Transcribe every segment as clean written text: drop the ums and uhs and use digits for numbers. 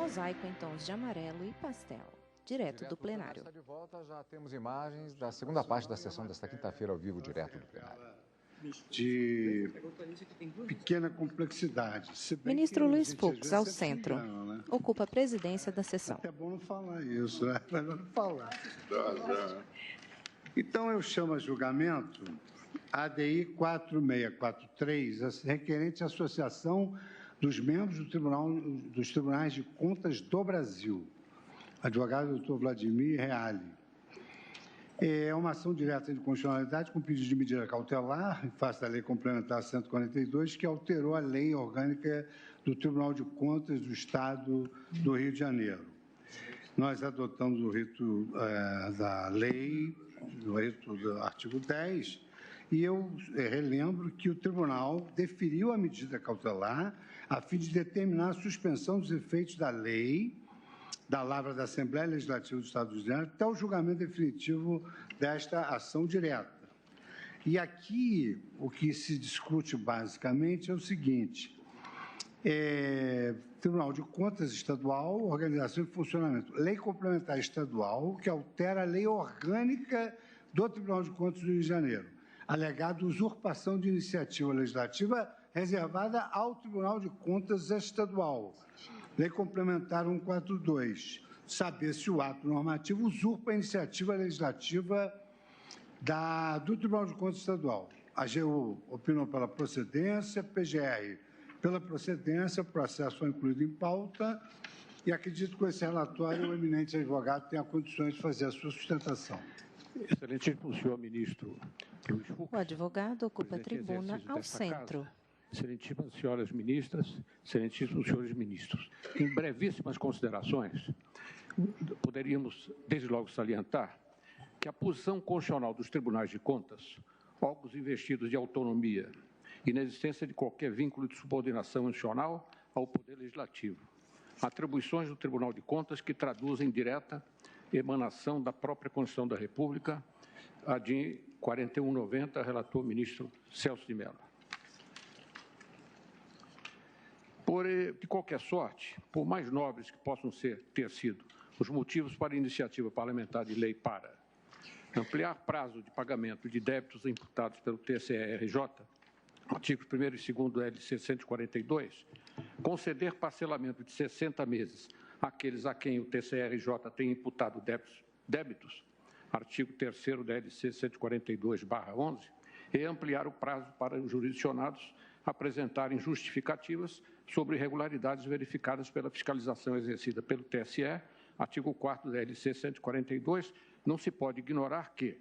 mosaico em tons de amarelo e pastel, direto do plenário. De volta, já temos imagens da segunda parte da sessão desta quinta-feira ao vivo, direto do plenário. De pequena complexidade. Ministro Luiz Fux, ao centro, ocupa a presidência da sessão. É bom não falar isso, né? Melhor não falar. Então, eu chamo a julgamento a ADI 4643, requerente à Associação dos Membros dos Tribunais de Contas do Brasil, advogado Dr. Vladimir Reale. É uma ação direta de constitucionalidade com pedido de medida cautelar, em face da Lei Complementar 142, que alterou a Lei Orgânica do Tribunal de Contas do Estado do Rio de Janeiro. Nós adotamos o rito da lei, o rito do artigo 10, e eu relembro que o tribunal deferiu a medida cautelar a fim de determinar a suspensão dos efeitos da lei, da lavra da Assembleia Legislativa do Estado do Rio de Janeiro, até o julgamento definitivo desta ação direta. E aqui, o que se discute basicamente é o seguinte: Tribunal de Contas Estadual, organização e funcionamento. Lei complementar estadual, que altera a lei orgânica do Tribunal de Contas do Rio de Janeiro. Alegado usurpação de iniciativa legislativa reservada ao Tribunal de Contas Estadual. Lei Complementar 142, saber se o ato normativo usurpa a iniciativa legislativa do Tribunal de Contas Estadual. A AGU opinou pela procedência, PGR pela procedência, processo foi incluído em pauta, e acredito que com esse relatório o eminente advogado tenha condições de fazer a sua sustentação. Excelentíssimo senhor ministro Luiz Fux. O advogado ocupa a tribuna ao centro. Casa. Excelentíssimas senhoras ministras, excelentíssimos senhores ministros, em brevíssimas considerações, poderíamos, desde logo, salientar que a posição constitucional dos tribunais de contas, órgãos investidos de autonomia, inexistência de qualquer vínculo de subordinação institucional ao Poder Legislativo, atribuições do Tribunal de Contas que traduzem direta emanação da própria Constituição da República, a de 4190, relator ministro Celso de Mello. De qualquer sorte, por mais nobres que possam ter sido os motivos para a iniciativa parlamentar de lei para ampliar prazo de pagamento de débitos imputados pelo TSE-RJ, artigos 1º e 2º do LC 142, conceder parcelamento de 60 meses àqueles a quem o TSE-RJ tem imputado débitos, artigo 3º da LC 142/11, e ampliar o prazo para os jurisdicionados apresentarem justificativas sobre irregularidades verificadas pela fiscalização exercida pelo TSE, artigo 4º da LC 142, não se pode ignorar que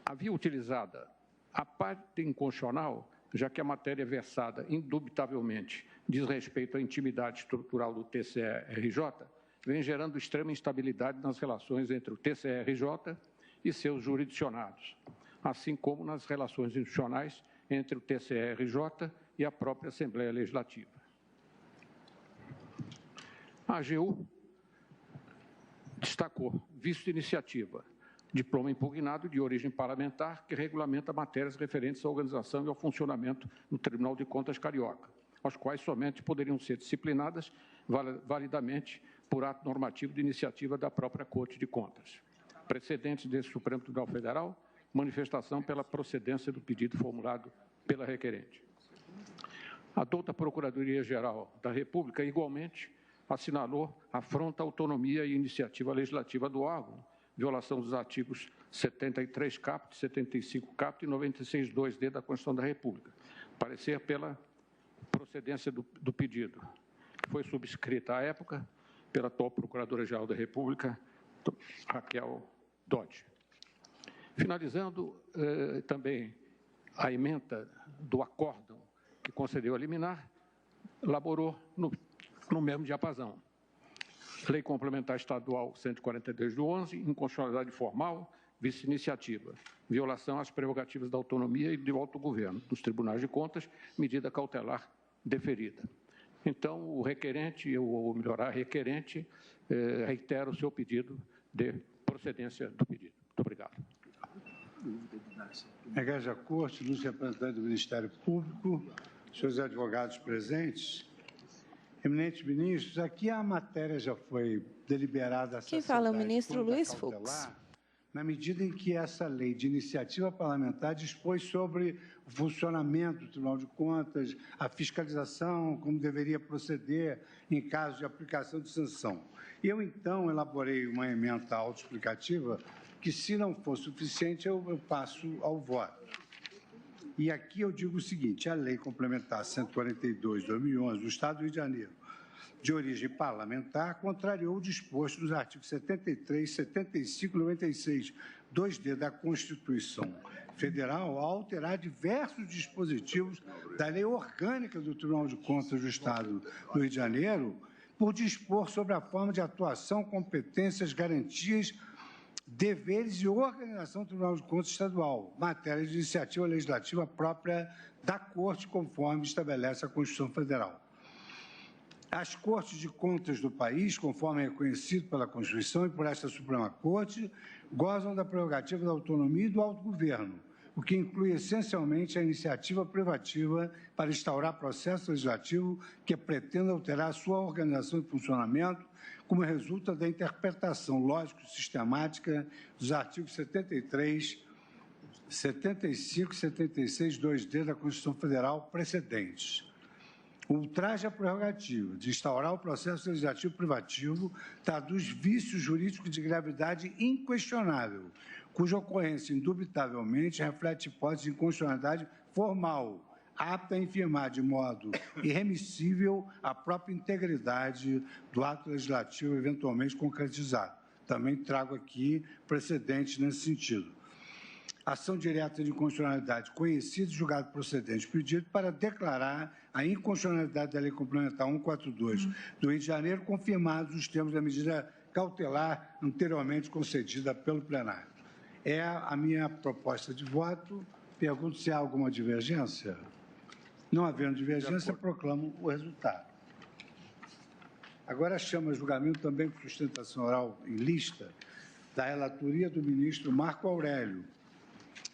a via utilizada a parte inconstitucional, já que a matéria versada indubitavelmente diz respeito à intimidade estrutural do TSE-RJ, vem gerando extrema instabilidade nas relações entre o TSE-RJ e seus jurisdicionados, assim como nas relações institucionais entre o TSE-RJ e a própria Assembleia Legislativa. A AGU destacou visto de iniciativa, diploma impugnado de origem parlamentar que regulamenta matérias referentes à organização e ao funcionamento do Tribunal de Contas Carioca, aos quais somente poderiam ser disciplinadas validamente por ato normativo de iniciativa da própria Corte de Contas. Precedentes desse Supremo Tribunal Federal, manifestação pela procedência do pedido formulado pela requerente. A douta Procuradoria-Geral da República, igualmente, assinalou afronta à autonomia e iniciativa legislativa do órgão, violação dos artigos 73 caput, 75 caput e 96.2d da Constituição da República. Parecer pela procedência do pedido, que foi subscrita à época pela atual Procuradora-Geral da República, Raquel Dodge. Finalizando, também a ementa do acórdão que concedeu a liminar, elaborou no mesmo diapasão. Lei Complementar Estadual 142/11, inconstitucionalidade formal, vice-iniciativa, violação às prerrogativas da autonomia e do autogoverno dos tribunais de contas, medida cautelar deferida. Então, o requerente, ou melhor, a requerente, reitera o seu pedido de procedência do pedido. Muito obrigado. Regressa à Corte, nos representantes do Ministério Público, senhores advogados presentes, Eminentes ministros, aqui a matéria já foi deliberada. Quem fala é o ministro Luiz Fux. Na medida em que essa lei de iniciativa parlamentar dispôs sobre o funcionamento do Tribunal de Contas, a fiscalização, como deveria proceder em caso de aplicação de sanção. Eu, então, elaborei uma emenda autoexplicativa que, se não for suficiente, eu passo ao voto. E aqui eu digo o seguinte: a Lei Complementar 142/2011 do Estado do Rio de Janeiro, de origem parlamentar, contrariou o disposto dos artigos 73, 75 e 96, 2D da Constituição Federal, ao alterar diversos dispositivos da Lei Orgânica do Tribunal de Contas do Estado do Rio de Janeiro, por dispor sobre a forma de atuação, competências, garantias, deveres e organização do Tribunal de Contas Estadual, matéria de iniciativa legislativa própria da Corte, conforme estabelece a Constituição Federal. As Cortes de Contas do país, conforme é reconhecido pela Constituição e por esta Suprema Corte, gozam da prerrogativa da autonomia e do autogoverno, o que inclui essencialmente a iniciativa privativa para instaurar processo legislativo que pretenda alterar sua organização e funcionamento, como resulta da interpretação lógico-sistemática dos artigos 73, 75 e 76, 2D da Constituição Federal precedentes. O ultraje à prerrogativa de instaurar o processo legislativo privativo traduz vícios jurídicos de gravidade inquestionável, cuja ocorrência, indubitavelmente, reflete hipótese de inconstitucionalidade formal, apta a infirmar de modo irremissível a própria integridade do ato legislativo eventualmente concretizado. Também trago aqui precedentes nesse sentido. Ação direta de inconstitucionalidade conhecida e julgado procedente pedido para declarar a inconstitucionalidade da Lei Complementar 142 do Rio de Janeiro, confirmados os termos da medida cautelar anteriormente concedida pelo plenário. É a minha proposta de voto. Pergunto se há alguma divergência. Não havendo divergência, proclamo o resultado. Agora chamo a julgamento também por sustentação oral em lista da relatoria do ministro Marco Aurélio.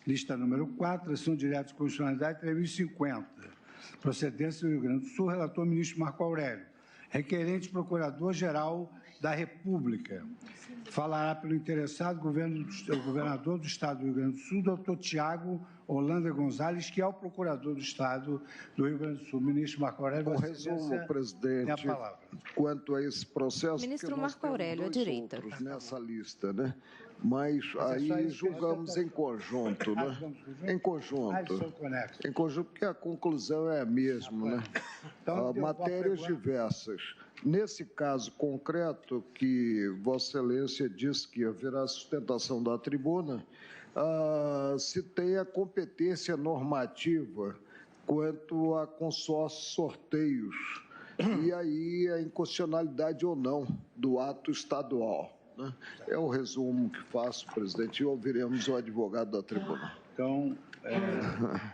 Lista número 4, ação direta de constitucionalidade 3050. Procedência do Rio Grande do Sul, relator ministro Marco Aurélio. Requerente Procurador-Geral da República. Falará pelo interessado o governador do Estado do Rio Grande do Sul, doutor Tiago Holanda Gonzalez, que é o procurador do Estado do Rio Grande do Sul. Ministro Marco Aurélio, o resumo, presidente, a palavra. Quanto a esse processo, ministro Marco Aurélio, à direita. Nessa lista, né? Mas aí julgamos em conjunto, né? Em conjunto. Em conjunto, porque a conclusão é a mesma, né? Matérias diversas. Nesse caso concreto, que Vossa Excelência disse que haverá sustentação da tribuna, se tem a competência normativa quanto a consórcios sorteios, e aí a inconstitucionalidade ou não do ato estadual. Né? É o resumo que faço, presidente, e ouviremos o advogado da tribuna. Então,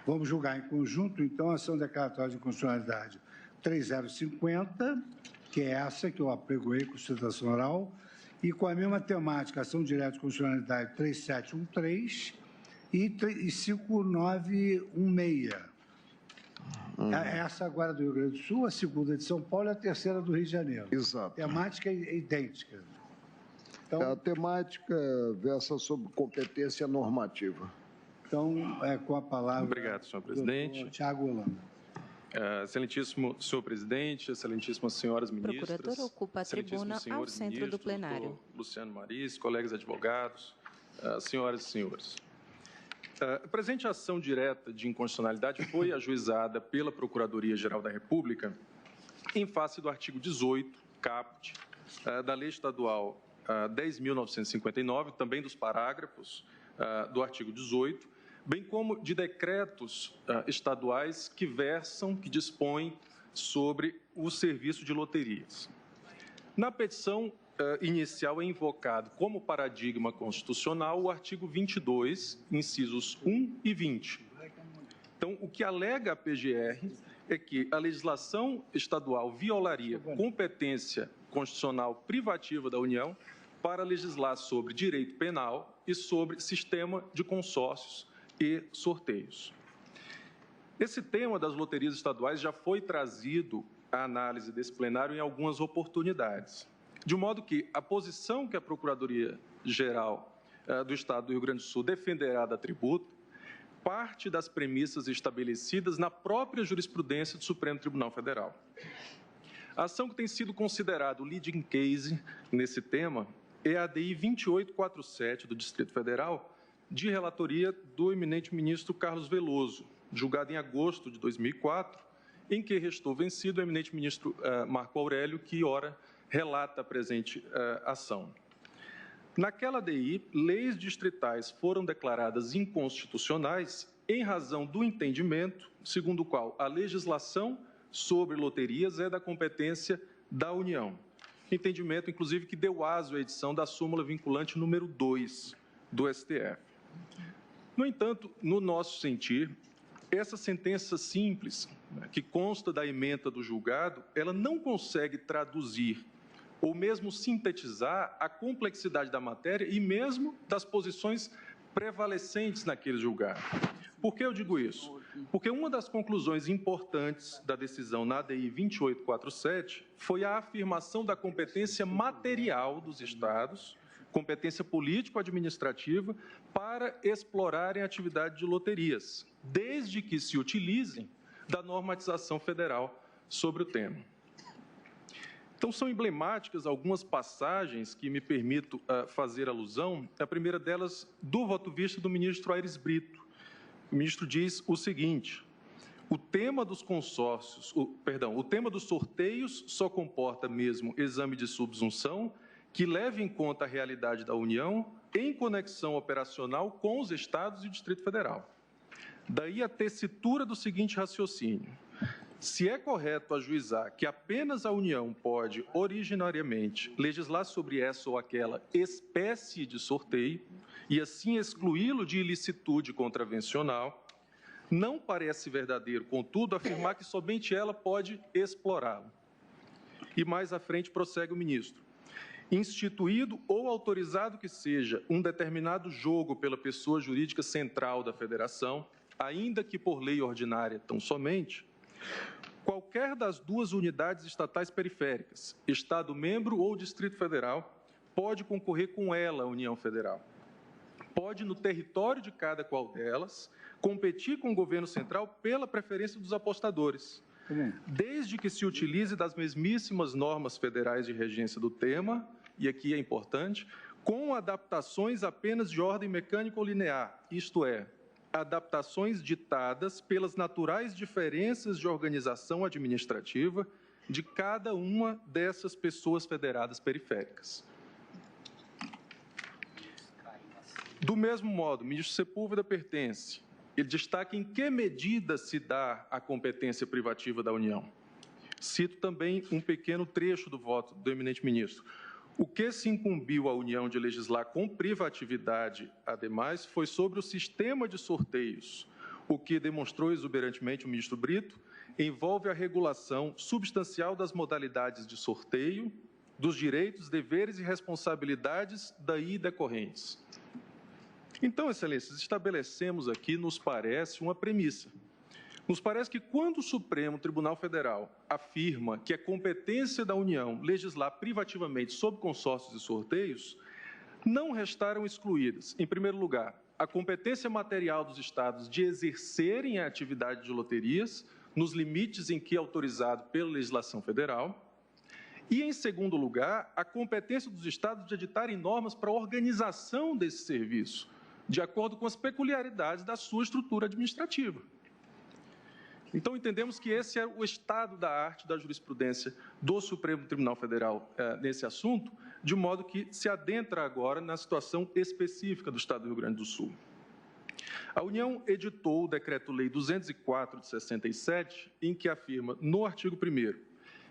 vamos julgar em conjunto, então, a ação declaratória de inconstitucionalidade 3050, que é essa que eu apregoei com sustentação oral, e com a mesma temática, ação direta de constitucionalidade 3713 e 5916. Essa agora do Rio Grande do Sul, a segunda de São Paulo e a terceira do Rio de Janeiro. Exato. Temática é idêntica. Então, a temática versa sobre competência normativa. Então, com a palavra... Obrigado, senhor presidente. Tiago Holanda. Excelentíssimo senhor presidente, excelentíssimas senhoras ministras, o procurador ocupa a tribuna ao centro do plenário. Luciano Maris, colegas advogados, senhoras e senhores. A presente ação direta de inconstitucionalidade foi ajuizada pela Procuradoria-Geral da República em face do artigo 18, caput, da Lei Estadual 10.959, também dos parágrafos do artigo 18, bem como de decretos estaduais que dispõem sobre o serviço de loterias. Na petição inicial é invocado como paradigma constitucional o artigo 22, incisos 1 e 20. Então, o que alega a PGR é que a legislação estadual violaria competência constitucional privativa da União para legislar sobre direito penal e sobre sistema de consórcios e sorteios. Esse tema das loterias estaduais já foi trazido a análise desse plenário em algumas oportunidades. De modo que a posição que a Procuradoria-Geral do Estado do Rio Grande do Sul defenderá da tributa parte das premissas estabelecidas na própria jurisprudência do Supremo Tribunal Federal. A ação que tem sido considerada o leading case nesse tema é a ADI 2847 do Distrito Federal, de relatoria do eminente ministro Carlos Veloso, julgado em agosto de 2004, em que restou vencido o eminente ministro Marco Aurélio, que ora relata a presente ação. Naquela ADI, leis distritais foram declaradas inconstitucionais em razão do entendimento segundo o qual a legislação sobre loterias é da competência da União. Entendimento, inclusive, que deu aso à edição da súmula vinculante número 2 do STF. No entanto, no nosso sentir, essa sentença simples, que consta da ementa do julgado, ela não consegue traduzir ou mesmo sintetizar a complexidade da matéria e mesmo das posições prevalecentes naquele julgado. Por que eu digo isso? Porque uma das conclusões importantes da decisão na ADI 2847 foi a afirmação da competência material dos Estados, competência político-administrativa, para explorarem a atividade de loterias, desde que se utilizem da normatização federal sobre o tema. Então, são emblemáticas algumas passagens que me permito fazer alusão. A primeira delas, do voto visto do ministro Aires Brito. O ministro diz o seguinte: o tema dos consórcios, o tema dos sorteios só comporta mesmo exame de subsunção que leve em conta a realidade da União em conexão operacional com os Estados e o Distrito Federal. Daí a tessitura do seguinte raciocínio: se é correto ajuizar que apenas a União pode, originariamente, legislar sobre essa ou aquela espécie de sorteio e, assim, excluí-lo de ilicitude contravencional, não parece verdadeiro, contudo, afirmar que somente ela pode explorá-lo. E mais à frente prossegue o ministro: instituído ou autorizado que seja um determinado jogo pela pessoa jurídica central da Federação, ainda que por lei ordinária tão somente, qualquer das duas unidades estatais periféricas, Estado-membro ou Distrito Federal, pode concorrer com ela à União Federal. Pode, no território de cada qual delas, competir com o governo central pela preferência dos apostadores, desde que se utilize das mesmíssimas normas federais de regência do tema, e aqui é importante, com adaptações apenas de ordem mecânica ou linear, isto é, adaptações ditadas pelas naturais diferenças de organização administrativa de cada uma dessas pessoas federadas periféricas. Do mesmo modo, o ministro Sepúlveda pertence. Ele destaca em que medida se dá a competência privativa da União. Cito também um pequeno trecho do voto do eminente ministro. O que se incumbiu à União de legislar com privatividade, ademais, foi sobre o sistema de sorteios. O que demonstrou exuberantemente o ministro Brito envolve a regulação substancial das modalidades de sorteio, dos direitos, deveres e responsabilidades daí decorrentes. Então, excelências, estabelecemos aqui, nos parece, uma premissa. Nos parece que quando o Supremo Tribunal Federal afirma que é competência da União legislar privativamente sobre consórcios e sorteios, não restaram excluídas, em primeiro lugar, a competência material dos Estados de exercerem a atividade de loterias, nos limites em que é autorizado pela legislação federal, e, em segundo lugar, a competência dos Estados de editarem normas para a organização desse serviço, de acordo com as peculiaridades da sua estrutura administrativa. Então, entendemos que esse é o estado da arte da jurisprudência do Supremo Tribunal Federal nesse assunto, de modo que se adentra agora na situação específica do Estado do Rio Grande do Sul. A União editou o Decreto-Lei 204 de 67, em que afirma, no artigo 1º,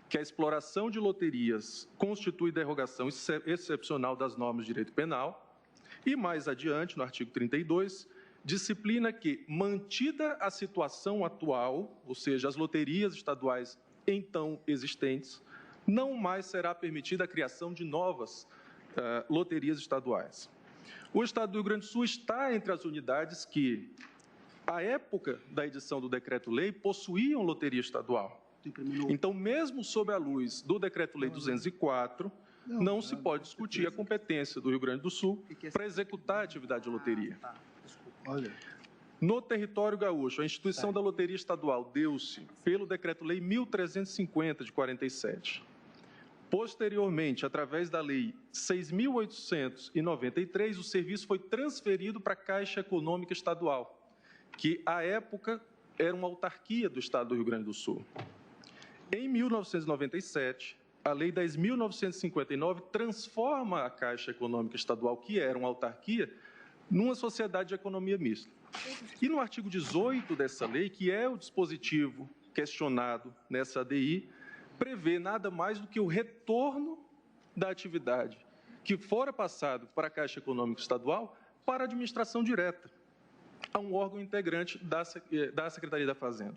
que a exploração de loterias constitui derrogação excepcional das normas de direito penal, e mais adiante, no artigo 32, disciplina que, mantida a situação atual, ou seja, as loterias estaduais então existentes, não mais será permitida a criação de novas loterias estaduais. O Estado do Rio Grande do Sul está entre as unidades que, à época da edição do Decreto-Lei, possuíam loteria estadual. Então, mesmo sob a luz do Decreto-Lei 204, não se pode discutir a competência do Rio Grande do Sul para executar a atividade de loteria. No território gaúcho, a instituição da Loteria Estadual deu-se pelo Decreto-Lei 1350, de 47. Posteriormente, através da Lei 6.893, o serviço foi transferido para a Caixa Econômica Estadual, que, à época, era uma autarquia do Estado do Rio Grande do Sul. Em 1997, a Lei 10.959 transforma a Caixa Econômica Estadual, que era uma autarquia, numa sociedade de economia mista. E no artigo 18 dessa lei, que é o dispositivo questionado nessa ADI, prevê nada mais do que o retorno da atividade que fora passado para a Caixa Econômica Estadual para a administração direta, a um órgão integrante da Secretaria da Fazenda.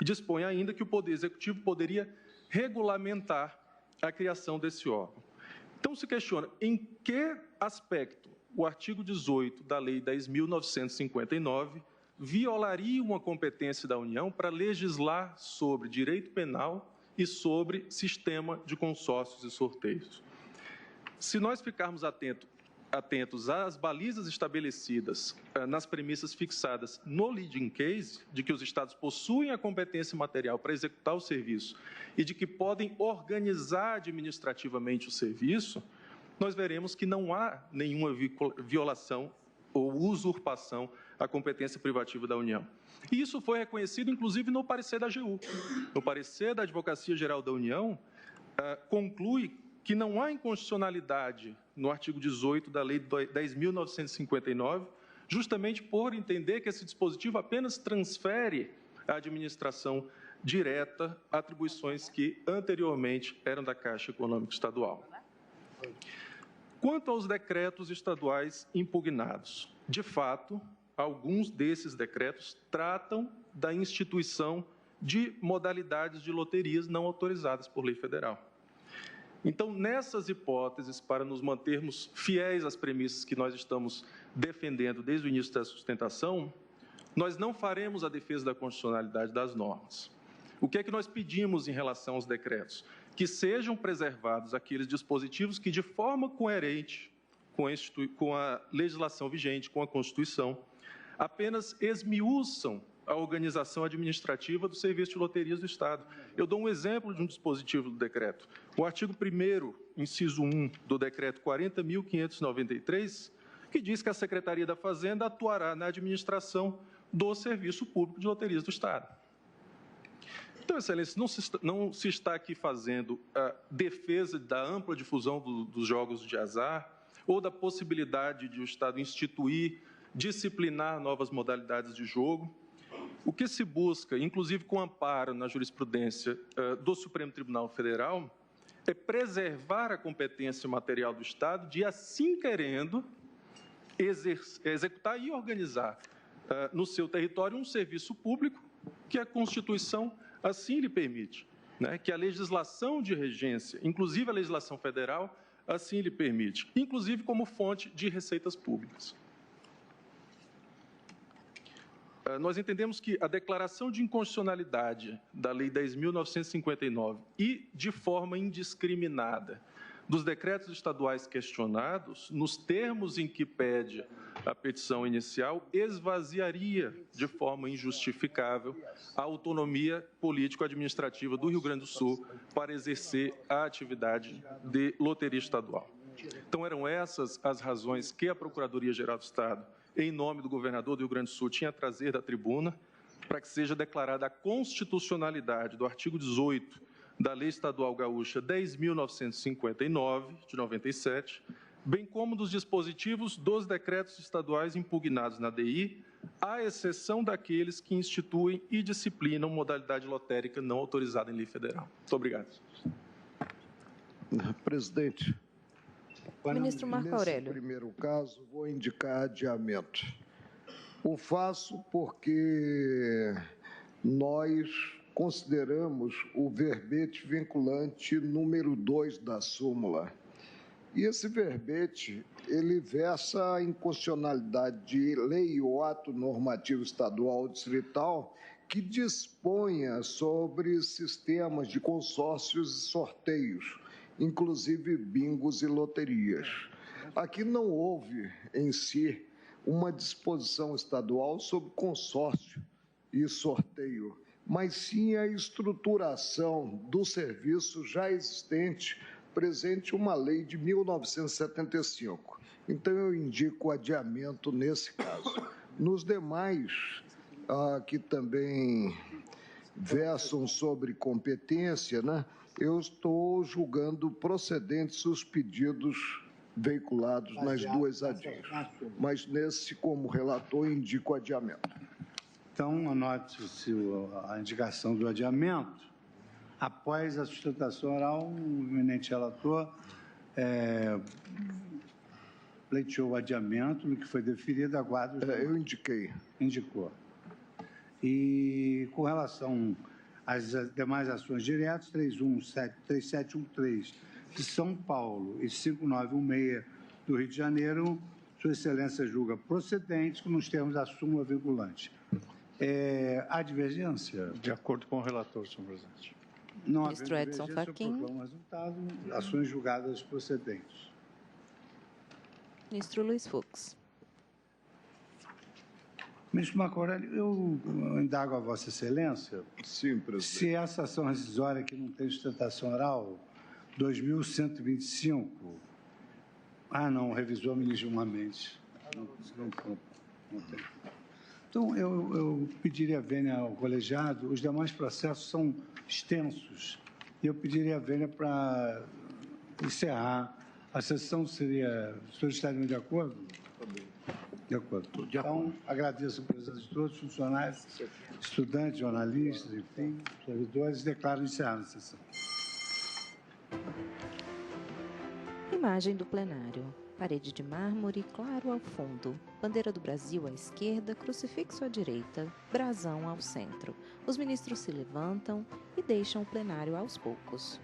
E dispõe ainda que o Poder Executivo poderia regulamentar a criação desse órgão. Então, se questiona em que aspecto o artigo 18 da Lei 10.959 violaria uma competência da União para legislar sobre direito penal e sobre sistema de consórcios e sorteios. Se nós ficarmos atentos às balizas estabelecidas nas premissas fixadas no leading case, de que os Estados possuem a competência material para executar o serviço e de que podem organizar administrativamente o serviço, nós veremos que não há nenhuma violação ou usurpação à competência privativa da União. E isso foi reconhecido, inclusive, no parecer da AGU. No parecer da Advocacia Geral da União, conclui que não há inconstitucionalidade no artigo 18 da Lei 10.959, justamente por entender que esse dispositivo apenas transfere à administração direta atribuições que anteriormente eram da Caixa Econômica Estadual. Quanto aos decretos estaduais impugnados, de fato, alguns desses decretos tratam da instituição de modalidades de loterias não autorizadas por lei federal. Então, nessas hipóteses, para nos mantermos fiéis às premissas que nós estamos defendendo desde o início da sustentação, nós não faremos a defesa da constitucionalidade das normas. O que é que nós pedimos em relação aos decretos? Que sejam preservados aqueles dispositivos que, de forma coerente com a legislação vigente, com a Constituição, apenas esmiuçam a organização administrativa do Serviço de Loterias do Estado. Eu dou um exemplo de um dispositivo do decreto. O artigo 1º, inciso 1 do decreto 40.593, que diz que a Secretaria da Fazenda atuará na administração do Serviço Público de Loterias do Estado. Então, Excelência, não se está aqui fazendo a defesa da ampla difusão dos jogos de azar ou da possibilidade de o Estado instituir, disciplinar novas modalidades de jogo. O que se busca, inclusive com amparo na jurisprudência do Supremo Tribunal Federal, é preservar a competência material do Estado de, assim querendo, executar e organizar no seu território um serviço público que a Constituição assim lhe permite, né? Que a legislação de regência, inclusive a legislação federal, assim lhe permite, inclusive como fonte de receitas públicas. Nós entendemos que a declaração de inconstitucionalidade da Lei 10.959 e, de forma indiscriminada, dos decretos estaduais questionados, nos termos em que pede a petição inicial, esvaziaria de forma injustificável a autonomia político-administrativa do Rio Grande do Sul para exercer a atividade de loteria estadual. Então, eram essas as razões que a Procuradoria-Geral do Estado, em nome do governador do Rio Grande do Sul, tinha a trazer da tribuna para que seja declarada a constitucionalidade do artigo 18 da Lei Estadual Gaúcha 10.959, de 97, bem como dos dispositivos dos decretos estaduais impugnados na DI, à exceção daqueles que instituem e disciplinam modalidade lotérica não autorizada em lei federal. Muito obrigado. Presidente. Ministro Marco Aurélio. Nesse primeiro caso, vou indicar adiamento. O faço porque nós consideramos o verbete vinculante número 2 da súmula. E esse verbete, ele versa a inconstitucionalidade de lei ou ato normativo estadual ou distrital que disponha sobre sistemas de consórcios e sorteios, inclusive bingos e loterias. Aqui não houve, em si, uma disposição estadual sobre consórcio e sorteio, mas sim a estruturação do serviço já existente, presente uma lei de 1975. Então, eu indico o adiamento nesse caso. Nos demais, que também versam sobre competência, né, eu estou julgando procedentes os pedidos veiculados nas duas ADIs. Mas nesse, como relator, indico adiamento. Então, anote-se a indicação do adiamento. Após a sustentação oral, o eminente relator pleiteou o adiamento no que foi deferido, aguardo... Eu indiquei. Indicou. E com relação às demais ações diretas, 3713 de São Paulo e 5916 do Rio de Janeiro, Sua Excelência julga procedente nos termos da súmula vinculante. Há divergência? De acordo com o relator, senhor presidente. Não há Ministro Edson divergência, Fachin. eu proclamo o resultado. Ações julgadas procedentes. Ministro Luiz Fux. Ministro Marco Aurélio, eu indago a Vossa Excelência. Sim, presidente. Se essa ação rescisória que não tem sustentação oral, 2.125... não, revisou minimamente. Não tem. Então, eu pediria vênia ao colegiado. Os demais processos são extensos. Eu pediria vênia para encerrar. A sessão seria... Os senhores estariam de acordo? De acordo. Então, agradeço a presença de todos os funcionários, estudantes, jornalistas, enfim, servidores, declaro encerrada a sessão. Imagem do plenário. Parede de mármore claro ao fundo. Bandeira do Brasil à esquerda, crucifixo à direita, brasão ao centro. Os ministros se levantam e deixam o plenário aos poucos.